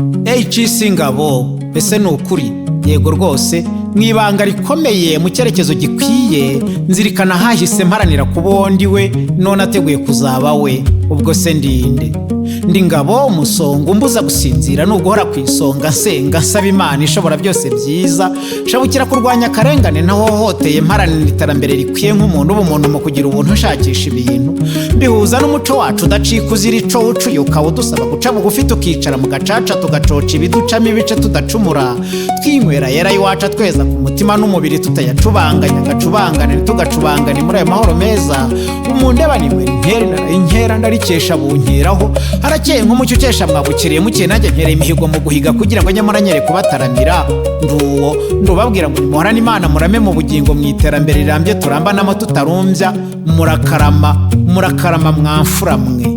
NGABO ese ni ukuri? Yego rwose, mwibanga rikomeye mu cyerekezo gikwiye, nzirikana hahise mparanira kubondi we none ateguye kuzaba we. Ubwo se ndinde? Ndi ngabo umusongo umbuza gusinzira nuguhora ku isonga nsenga nsaba Imana ishobora byose byiza, shabukira kurwanya akarengane ntahohoteye, mparanira iterambere rikwiye nk'umuntu ubumuntu mu kugira ubuntu nshakisha ibintu, bihuza n'umuco wacu udacika uzira ico ucuyuka udusaba guca bugufi tukicara mu gacaca tugacoca ibiducamo ibice tudacumura, twinywera yera iwacu tweza ku mutima n'umubiri tutayacubanganya agacubangane tugacubangane muri ayo mahoro meza. Umundeba nimwe inkera ndarikesha bunkeraho, harakeye nk'umucyo ukesha mwabukiriye mukiye nanjye nkereye imihigo mu guhiga kugira ngo nyamara nyere kubataramira. Nduwo ndubabwira ngo nimuhorane Imana murame mu bugingo mu iterambere rirambye turambanamo tutarumbya, murakarama mwamfura mwe.